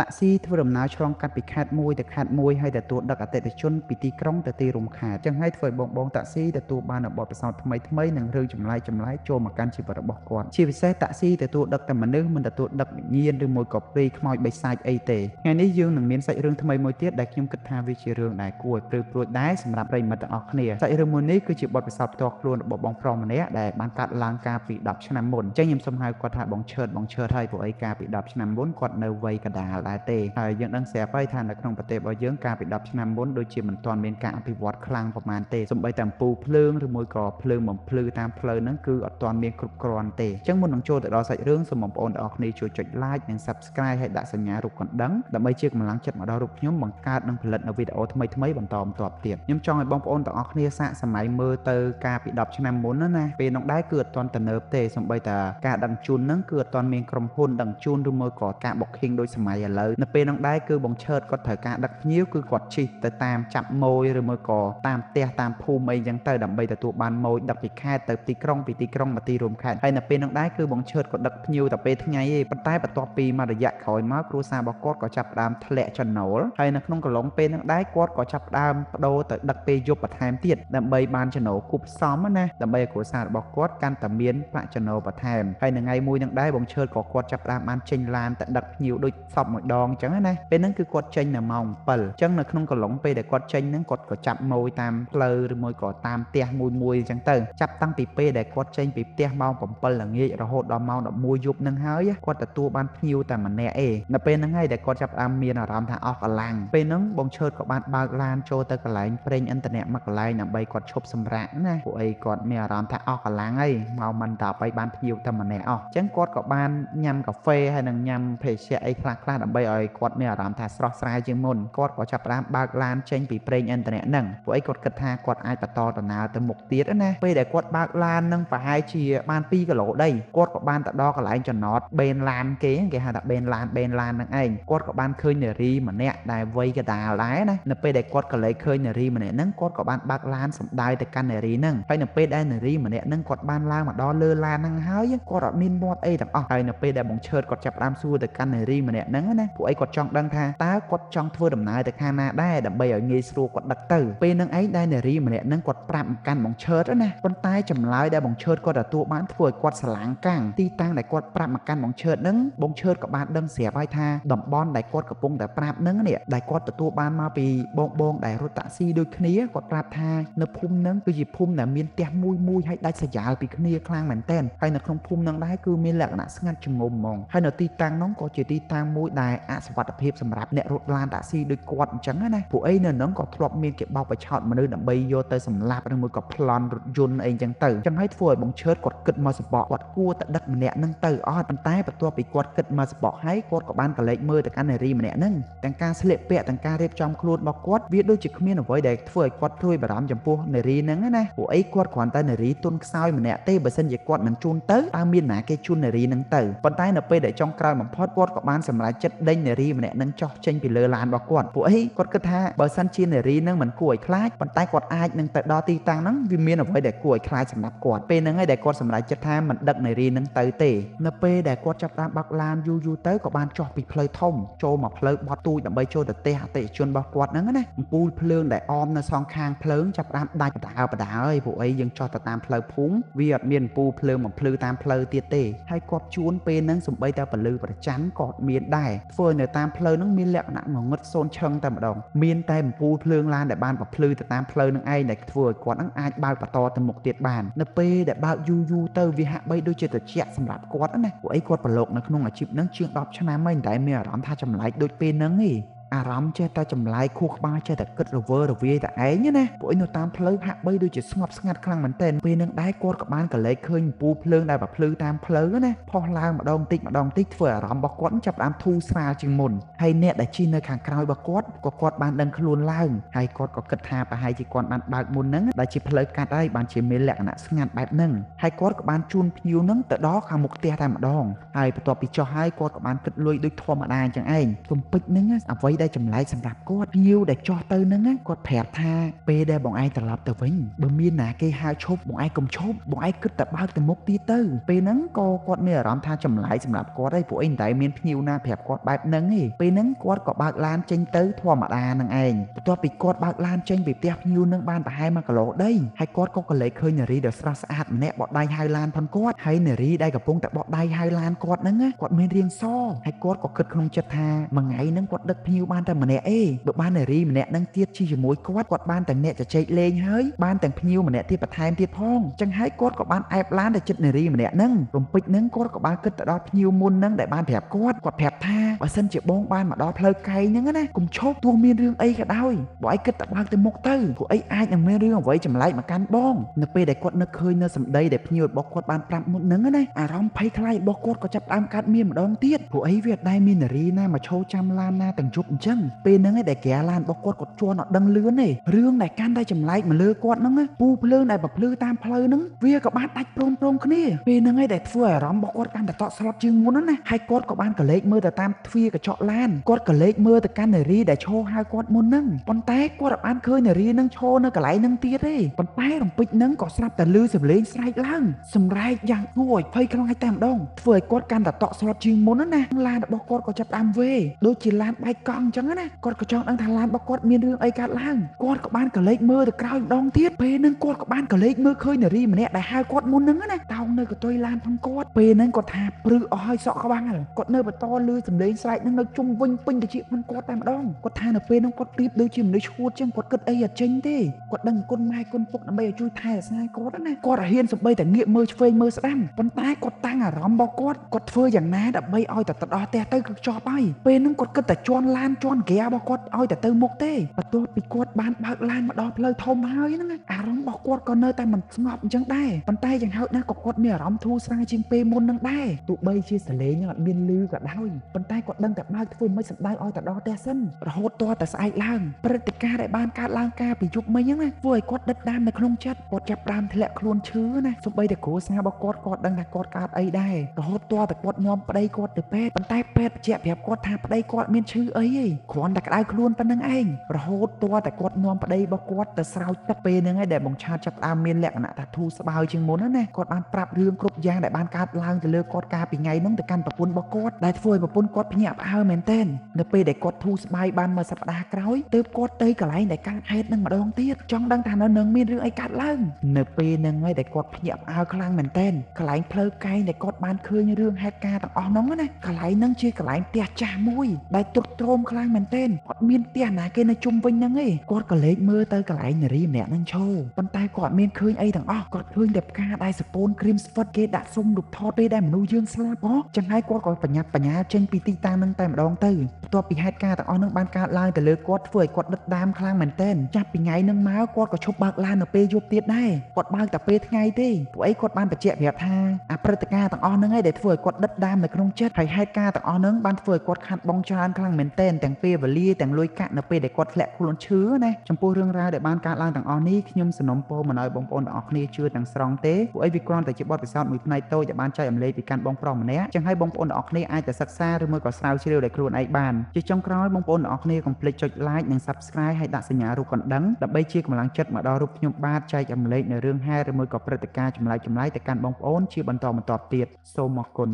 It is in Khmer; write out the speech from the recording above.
តាក់ស៊ីធ្វើដំណើរឆ្លងកាត់ពីខេត្តមួយទៅខេត្តមួយហើយទទួលដឹកអតិថិជនពីទីក្រុងទៅទីរួមខេត្តចឹងហើយធ្វើឲ្យបងតាក់ស៊ីទទួលបាននូវបទពិសោធន៍ថ្មីៗនិងរឿងចម្លែកចូលមកកាន់ជីវិតរបស់គាត់ជាពិសេសតាក់ស៊ីទទួលដឹកតែមនុស្សមិនទទួលដឹកវិញ្ញាណឬមួយក៏ព្រាយខ្មោចបិសាចអីទេថ្ងៃនេះយើងនឹងមានសាច់រឿងថ្មីមួយទៀតដែលខ្ញុំគិតថាវាជារឿងដែលគួរឲ្យព្រឺព្រួចដែរសម្រាប់ប្រិយមិត្តទាំងអស់គ្នាសាច់រឿងមួយនេះគឺជាបទពិសោធន៍ផ្ទាល់ខ្លួនរបស់បងប្រុសម្នាក់ដែលបានកាត់ឡើងកាលពី10ឆ្នាំមុនចឹងខ្ញុំសូមហៅគាត់ថាបងឆើតហើយព្រោះអីកាលពី10ឆ្នាំមុនគាត់នៅវ័យកណ្ដាលដែរទេហើយយើងដឹងស្រាប់ហើយថានៅក្នុងប្រទេសរបស់យើងកាលពី10ឆ្នាំមុនដូចជាមិនទាន់មានការអភិវឌ្ឍខ្លាំងប្រហែលទេសូម្បីតែអំពូលភ្លើងឬមួយក៏ភ្លើងបំភ្លឺតាមផ្លូវហ្នឹងគឺអត់ទាន់មានគ្រប់គ្រាន់ទេអញ្ចឹងមុននឹងចូលទៅដល់សាច់រឿងសូមបងប្អូនទាំងអស់គ្នាជួយចុច like និង subscribe ហើយដាក់សញ្ញារូបកណ្ដឹងដើម្បីជាកម្លាំងចិត្តមកដល់រូបខ្ញុំបង្កើតនិងផលិតនូវវីដេអូថ្មីៗបន្តទៀតខ្ញុំចង់ឲ្យបងប្អូនទាំងអស់គ្នាសាកសម័យមើលទៅកាលពី10ឆ្នាំមុនណាពេលនោះដែរគឺអត់ទាន់ទំនើបទេសូម្បីតែការដឹកជញ្ជូនហ្នឹងគឺអត់ទាន់មានក្រុមហ៊ុនដឹកជញ្ជូនឬមួយក៏ការ booking ដូចសម័យឥឡូវនៅពេលនោះដែរគឺបងឆើតគាត់ត្រូវការដឹកភ្ញៀវគឺគាត់ជិះទៅតាមចាប់ម៉ូយឬមួយក៏តាមផ្ទះតាមភូមិអីចឹងទៅដើម្បីទទួលបានម៉ូយដឹកពីខេត្តទៅទីក្រុងពីទីក្រុងមកទីរួមខេត្តហើយនៅពេលនោះដែរគឺបងឆើតគាត់ដឹកភ្ញៀវតែពេលថ្ងៃឯងប៉ុន្តែបន្ទាប់ពីមួយរយៈក្រោយមកគ្រួសាររបស់គាត់ក៏ចាប់ផ្ដើមធ្លាក់ចំណូលហើយនៅក្នុងកំឡុងពេលនោះដែរគាត់ក៏ចាប់ផ្ដើមបដូរទៅដឹកពេលយប់បន្ថែមទៀតដើម្បីបានចំណូលគប់ផ្សំណាដើម្បីឲ្យគ្រួសាររបស់គាត់កាន់តែមានប្រាក់ចំណូលបន្ថែមហើយនៅថ្ងៃមួយនោះដែរបងឆើតក៏គាត់ចាប់ផ្ដើមបានចេញឡានទៅដឹកភ្ញៀវដូចសពមួយដងចឹងណាពេលហ្នឹងគឺគាត់ចេញនៅម៉ោង7អញ្ចឹងនៅក្នុងកំឡុងពេលដែលគាត់ចេញហ្នឹងគាត់ក៏ចាប់ម៉ូយតាមផ្លូវឬមួយក៏តាមផ្ទះមួយអញ្ចឹងទៅចាប់តាំងពីពេលដែលគាត់ចេញពីផ្ទះម៉ោង7ល្ងាចរហូតដល់ម៉ោង11យប់ហ្នឹងហើយគាត់ទទួលបានភ្ញៀវតែម្នាក់ឯងនៅពេលហ្នឹងហើយដែលគាត់ចាប់ផ្ដើមមានអារម្មណ៍ថាអស់កម្លាំងពេលហ្នឹងបងឆើតក៏បានបើកឡានចូលទៅកន្លែងប្រេងឥន្ធនៈមួយកន្លែងដើម្បីគាត់ឈប់សម្រាកណាពួកអីគាត់មានអារម្មណ៍ថាអស់កម្លាំងហើយមកមិនដល់ឲ្យបានភ្ញៀវតែម្នាក់អស់អញ្ចឹងគាត់ក៏បានញ៉ាំកាហ្វេហើយនឹងញ៉ាំភេសជ្ជៈអីខ្លះដើម្បីឲ្យគាត់មានអារម្មណ៍ថាស្រស់ស្រាយជាងមុនគាត់ក៏ចាប់ផ្ដើមបើកឡានចេញពីប្រេងឥន្ធនៈហ្នឹងពួកអីគាត់គិតថាគាត់អាចបន្តដំណើរទៅមុខទៀតណាពេលដែលគាត់បើកឡានហ្នឹងប្រហែលជាបាន2គីឡូដីគាត់ក៏បានទៅដល់កន្លែងចំណតបេនឡានគេហៅថាបេនឡានហ្នឹងឯងគាត់ក៏បានឃើញនារីម្នាក់ដែលវ័យកណ្ដាលដែរណានៅពេលដែលគាត់ក៏លេចឃើញនារីម្នាក់ហ្នឹងគាត់ក៏បានបើកឡានសម្ដៅទៅកាន់នារីហ្នឹងហើយនៅពេលដែលនារីម្នាក់ហ្នឹងគាត់បានឡើងមកដល់លើឡានហ្នឹងហើយគាត់អត់មានមាត់អីទាំងអស់ហើយនៅពេលដែលបងឆើតគាត់ចាប់ផ្ដើមសួរទៅកាន់នារីម្នាក់ហ្នឹងណាពួកអីគាត់ចង់ដឹងថាតើគាត់ចង់ធ្វើដំណើរទៅខាងណាដែរដើម្បីឲ្យងាយស្រួលគាត់ដឹកទៅពេលហ្នឹងឯងដែលនារីម្នាក់ហ្នឹងគាត់ប្រាប់កាន់បងឆើតណាប៉ុន្តែចម្លើយដែលបងឆើតគាត់ទទួលបានធ្វើឲ្យគាត់ស្រឡាំងកាំងទីតាំងដែលគាត់ប្រាប់មកកាន់បងឆើតហ្នឹងបងឆើតក៏បានដឹងស្រាប់ហើយថាតំបន់ដែលគាត់កំពុងតែប្រាប់ហ្នឹងនេះដែលគាត់ទទួលបានមកពីបងដែលរត់តាក់ស៊ីដូចគ្នាគាត់ប្រាប់ថានៅភូមិហ្នឹងគឺជាភូមិដែលមានផ្ទះមួយហើយដាច់ស្រយាលពីគ្នាខ្លាំងមែនទែនហើយនៅក្នុងភូមិហ្នឹងដែរគឺមានលក្ខណៈស្ងាត់ជ្ងំហ្មងហើយនៅទីតាំងហ្នឹងក៏ជាទីតាំងមួយដែលអសុវត្ថិភាពសម្រាប់អ្នករត់ឡានតាក់ស៊ីដូចគាត់អញ្ចឹងណាពួកអីនៅហ្នឹងក៏ធ្លាប់មានគេបោកបញ្ឆោតមនុស្សដើម្បីយកទៅសម្លាប់ឬមួយក៏ប្លន់រថយន្តអីអញ្ចឹងទៅអញ្ចឹងហើយធ្វើឲ្យបងឆើតគាត់គិតមកសបកគាត់គួរតែដឹកម្នាក់ហ្នឹងទៅអត់ប៉ុន្តែបន្ទាប់ពីគាត់គិតមកសបកហើយគាត់ក៏បានកលេចមើលទៅកាន់នារីម្នាក់ហ្នឹងទាំងការស្លៀកពាក់ទាំងការរៀបចំខ្លួនរបស់គាត់វាដូចជាគ្មានអ្វីដែលធ្វើឲ្យគាត់ព្រួយបារម្ភចំពោះនារីហ្នឹងណាពួកអីគាត់គ្រាន់តែនារីទុនខ្សោយម្នាក់ទេបើសិនជាគាត់មិនជូនទៅតើមានណាគេជូននារីហ្នឹងទៅប៉ុន្តែនៅពេលដែលចុងក្រោយបំផុតគាត់ក៏បានសម្រេចចិត្តដេញនារីម្នាក់ហ្នឹងចុះចេញពីលើឡានរបស់គាត់ពួកអីគាត់គិតថាបើសិនជានារីហ្នឹងមិនគួរឲ្យខ្លាចប៉ុន្តែគាត់អាចនឹងទៅដល់ទីតាំងហ្នឹងវាមានអ្វីដែលគួរឲ្យខ្លាចសម្រាប់គាត់ពេលហ្នឹងហើយដែលគាត់សម្រេចចិត្តថាមិនដឹកនារីហ្នឹងទៅទេនៅពេលដែលគាត់ចាប់តាមបាក់ឡានយូរទៅក៏បានចុះពីផ្លូវធំចូលមកផ្លូវបត់ទូចដើម្បីចូលទៅផ្ទះអតិថិជនរបស់គាត់ហ្នឹងណាអំពូលភ្លើងដែលអមនៅសងខាងភ្លើងចាប់តាមដាច់បដាហើយពួកអីយើងចុះទៅតាមផ្លូវភូមិវាអត់មានអំពូលភ្លើងបំភ្លឺតាមផ្លូវទៀតទេហើយគាត់ជួនពេលហ្នឹងសំបីតែពលឺប្រច័ណ្ឌក៏មានដែរធ្វើនៅតាមផ្លូវហ្នឹងមានលក្ខណៈងងឹតសូនឈឹងតែម្ដងមានតែអំពូលភ្លើងឡានដែលបានបំភ្លឺទៅតាមផ្លូវហ្នឹងឯងដែលធ្វើឲ្យគាត់ហ្នឹងអាចបើកបន្តទៅមុខទៀតបាននៅពេលដែលបើកយូរទៅវាហាក់បីដូចជាត្រជាក់សម្រាប់គាត់ណាពួកអីគាត់ប្រឡូកនៅក្នុងអាជីពហ្នឹងជាង10ឆ្នាំហើយតែមានអារម្មណ៍ថាចម្លែកដូចពេលហ្នឹងឯងអារម្មណ៍ចេះតែចម្លែកខួរក្បាលចេះតែគិតរវើរវាយតែឯងណាពួកឯងនៅតាមផ្លូវហាក់បីដូចជាស្ងប់ស្ងាត់ខ្លាំងមែនទែនពេលនឹងដែរគាត់ក៏បានកលែកឃើញអំពូលភ្លើងដែលបំភ្លឺតាមផ្លូវណាផុសឡើងម្ដងតិចធ្វើអារម្មណ៍របស់គាត់ចាប់ផ្ដើមធូរស្រាលជាងមុនហើយអ្នកដែលជិះនៅខាងក្រោយរបស់គាត់ក៏គាត់បានដឹងខ្លួនឡើងហើយគាត់ក៏គិតថាប្រហែលជាគាត់បានបើកមុនហ្នឹងដែលជាផ្លូវកាត់ហើយបានជាមានលក្ខណៈស្ងាត់បែបហ្នឹងហើយគាត់ក៏បានជូនភ្ញៀវហ្នឹងទៅដល់ខាងមុខផ្ទះតែម្ដងហើយបន្ទាប់ពីចុះហើយគាត់ក៏បានគិតលួយដូចធម្មតាអញ្ចឹងឯងទំពេចហ្នឹងអ្វី ដែលចម្លែកសម្រាប់គាត់ភ្ញៀវដែលចោះទៅហ្នឹងគាត់ប្រាប់ថាពេលដែលបងឯងត្រឡប់ទៅវិញបើមានណាគេហៅឈប់បងឯងកុំឈប់បងឯងគិតតែបើកទៅមុខទៀតទៅពេលហ្នឹងក៏គាត់មានអារម្មណ៍ថាចម្លែកសម្រាប់គាត់ហើយព្រោះអីមិនដែលមានភ្ញៀវណាប្រាប់គាត់បែបហ្នឹងទេពេលហ្នឹងគាត់ក៏បើកឡានចេញទៅធម្មតាហ្នឹងឯងបន្ទាប់ពីគាត់បើកឡានចេញពីផ្ទះភ្ញៀវហ្នឹងបានប្រហែល1គីឡូដីហើយគាត់ក៏កលេចឃើញនារីដ៏ស្រស់ស្អាតម្នាក់បក់ដៃហៅឡានផងគាត់ហើយនារីដែលកំពុងតែបក់ដៃហៅឡានគាត់ហ្នឹងគាត់មានរាងសហើយគាត់ក៏គិតក្នុងចិត្តថាមួយថ្ងៃហ្នឹងគាត់ដឹកភ្ញៀវបានតែម្នាក់ឯងបើបាននារីម្នាក់ហ្នឹងទៀតជិះជាមួយគាត់បានទាំងអ្នកជជែកលេងហើយបានទាំងភ្ញៀវម្នាក់ទៀតបន្ថែមទៀតផងចឹងហើយគាត់ក៏បានអែបឡានទៅចិត្តនារីម្នាក់ហ្នឹងរំពេចហ្នឹងគាត់ក៏បានគិតទៅដល់ភ្ញៀវមុនហ្នឹងដែលបានប្រាប់គាត់ប្រាប់ថាបើសិនជាបងបានមកដល់ផ្លូវកែងហ្នឹងណាកុំឈប់ទោះមានរឿងអីក៏ដោយបើឯងគិតតែបើកទៅមុខទៅព្រោះអីអាចនឹងមានរឿងអ្វីចម្លែកមកកាន់បងនៅពេលដែលគាត់នឹកឃើញនៅសម្ដីដែលភ្ញៀវរបស់គាត់បានប្រាប់មុនហ្នឹងណាអារម្មណ៍ភ័យខ្លាចរបស់គាត់ក៏ចាប់ផ្ដើមកើតមានម្ដងទៀតព្រោះអីវាអត់ដែលមាននារីណាមកឈរចាំឡានណាទាំងយប់អញ្ចឹងពេលហ្នឹងឯងដែលហ្គាឡានរបស់គាត់ជន់អត់ដឹងលឿនទេរឿងដែលកាន់តែចម្លែកមកលើគាត់ហ្នឹងពូភ្លើងដែលបំភ្លឺតាមផ្លូវហ្នឹងវាក៏បានដាច់ព្រមគ្នាពេលហ្នឹងឯងដែលធ្វើអារម្មណ៍របស់គាត់កាន់តែតក់ស្លុតជាងមុនណាហើយគាត់ក៏បានកលេចមើលទៅតាមទ្វារកញ្ចក់ឡានគាត់កលេចមើលទៅកាន់នារីដែលឈរហៅគាត់មុនហ្នឹងប៉ុន្តែគាត់បានឃើញនារីហ្នឹងឈរនៅកន្លែងហ្នឹងទៀតទេប៉ុន្តែរំពេចហ្នឹងក៏ស្រាប់តែឮសំឡេងស្រែកឡើងសម្រែកយ៉ាងគួរឲ្យភ័យខ្លាចតែម្ដងធ្វើឲ្យគាត់កាន់តែតក់ស្លុតជាងមុនណាឡានរបស់គាត់ក៏ចាប់ផ្ដើមវេដូចជាឡានបែកកង់អញ្ចឹងណាគាត់ក៏ចង់ដឹងថាឡានរបស់គាត់មានរឿងអីកើតឡើងគាត់ក៏បានកលេចមើលទៅក្រោយម្ដងទៀតពេលហ្នឹងគាត់ក៏បានកលេចមើលឃើញនារីម្នាក់ដែលហៅគាត់មុនហ្នឹងណាតោងនៅកន្ទុយឡានផងគាត់ពេលហ្នឹងគាត់ថាព្រឺអស់ហើយសក់ក្បាំងគាត់នៅបន្តឮសំឡេងស្រែកហ្នឹងនៅជុំវិញពេញទៅជាផងគាត់តែម្ដងគាត់ថានៅពេលហ្នឹងគាត់ព្រៀបដូចជាមនុស្សឈួតចឹងគាត់គិតអីអត់ចេញទេគាត់ដឹងគុណម៉ែគុណពុកដើម្បីឲ្យជួយថែរក្សាគាត់ណាគាត់ហ៊ានសម្បីតែងាកមើលឆ្វេងមើលស្ដាំប៉ុន្តែគាត់តាំងអារម្មណ៍របស់គាត់ធ្វើយ៉ាងណាដើម្បីឲ្យតែទៅដល់ផ្ទះទៅគឺចប់ហើយពេលហ្នឹងគាត់គិតតែជន់ឡានជន់ហ្គារបស់គាត់ឲ្យតែទៅមុខទេបន្ទាប់ពីគាត់បានបើកឡានមកដល់ផ្លូវធំហើយហ្នឹងអារម្មណ៍របស់គាត់ក៏នៅតែមិនស្ងប់អញ្ចឹងដែរប៉ុន្តែយ៉ាងហោចណាស់ក៏គាត់មានអារម្មណ៍ធូរស្រាលជាងពេលមុនហ្នឹងដែរទោះបីជាសលេងហ្នឹងអត់មានលឺក៏ដោយប៉ុន្តែគាត់ដឹងតែបើកធ្វើមិនសម្ដៅឲ្យទៅដល់ផ្ទះសិនរហូតទាល់តែស្អែកឡើងព្រឹត្តិការណ៍ដែលបានកើតឡើងកាលពីយប់មិញហ្នឹងណាធ្វើឲ្យគាត់ដិតដាមនៅក្នុងចិត្តគាត់ចាប់ផ្ដើមធ្លាក់ខ្លួនឈឺណាសូម្បីតែគ្រួសាររបស់គាត់ក៏ដឹងថាគាត់កើតអីដែររហូតទាល់តែគាត់នាំប្តីគាត់ទៅពេទ្យប៉ុន្តែពេទ្យបញ្ជាក់ប្រាប់គាត់ថាប្តីគាត់មានឈឺអីទេគ្រាន់តែក្តៅខ្លួនប៉ុណ្្នឹងឯងរហូតទាល់តែគាត់នាំប្តីរបស់គាត់ទៅស្រោចទឹកពេលហ្នឹងឯងដែលបង្ឆាតចាប់ផ្ដើមមានលក្ខណៈថាធូរស្បើយជាងមុនណាគាត់បានប្រាប់រឿងគ្រប់យ៉ាងដែលបានកើតឡើងទៅលើគាត់កាលពីថ្ងៃហ្នឹងទៅកាន់ប្រពន្ធរបស់គាត់ដែលធ្វើឲ្យប្រពន្ធគាត់ភ្ញាក់ផ្អើលមែនទែននៅពេលដែលគាត់ធូរស្បើយបានមួយសប្តាហ៍ក្រោយទើបគាត់ទៅកន្លែងដែលកើតហេតុហ្នឹងម្ដងទៀតចង់ដឹងថានៅនឹងមានរឿងអីកើតឡើងនៅពេលហ្នឹងឯងដែលគាត់ភ្ញាក់ផ្អើលខ្លាំងមែនទែនកន្លែងផ្លូវកែងដែលគាត់បានឃើញរឿងហេតុការណ៍ទាំងអស់ហ្នឹងណាកន្លែងហ្នឹងជាកន្លែងផ្ទះចាស់មួយដែលទ្រុឌទ្រោមខ្លាំងមែនទែនអត់មានផ្ទះណាគេនៅជុំវិញហ្នឹងទេគាត់ក៏លេចមើលទៅកន្លែងនារីម្នាក់ហ្នឹងឈរប៉ុន្តែគាត់អត់មានឃើញអីទាំងអស់គាត់ឃើញតែផ្កាដែលសពូនគ្រីមស្វិតគេដាក់សុំរូបថតពេលដែលមនុស្សយើងស្លាប់ហ៎ចឹងហើយគាត់ក៏បញ្ញាចេញពីទីតាំងហ្នឹងតែម្ដងទៅបន្ទាប់ពីហេតុការណ៍ទាំងអស់ហ្នឹងបានកើតឡើងទៅលើគាត់ធ្វើឲ្យគាត់ដិតដាមខ្លាំងមែនទែនចាប់ពីថ្ងៃហ្នឹងមកគាត់ក៏ឈប់បើកឡាននៅពេលយប់ទៀតដែរគាត់បើកតែពេលថ្ងៃទេព្រោះអីគាត់បានបញ្ជាក់ប្រាប់ថាអាព្រឹត្តិការណ៍ទាំងអស់ហ្នឹងឯងដែលធ្វើឲ្យគាត់ដិតដាមនៅក្នុងចិត្តហើយហេតុការណ៍ទាំងអស់ហ្នឹងបានធ្វើឲ្យគាត់ខាត់បងច្រើនខ្លាំងមែនទែនទាំងពេលវេលាទាំងលុយកាក់នៅពេលដែលគាត់ធ្លាក់ខ្លួនឈឺណាចំពោះរឿងរ៉ាវដែលបានកើតឡើងទាំងអស់នេះខ្ញុំសនំពោមិនឲ្យបងប្អូនទាំងអស់គ្នាជឿទាំងស្រុងទេព្រោះអីវាគ្រាន់តែជាបទពិសោធន៍មួយផ្នែកតូចដែលបានចែករំលែកពីកាន់បងប្រុសម្នាក់ចឹងហើយបងប្អូនទាំងអស់គ្នាអាចតែសិក្សាឬមួយក៏ស្រាវជ្រាវដោយខ្លួនឯងបានជាចុងក្រោយបងប្អូនទាំងអស់គ្នាកុំភ្លេចចុច like និង subscribe ហើយដាក់សញ្ញារូបកណ្ដឹងដើម្បីជាកម្លាំងចិត្តមកដល់រូបខ្ញុំបាទចែករំលែកនៅរឿងហេតុឬមួយក៏ព្រឹត្តិការណ៍ចម្លែកៗទៅកាន់បងប្អូនជាបន្តបន្ទាប់ទៀតសូមអរគុណ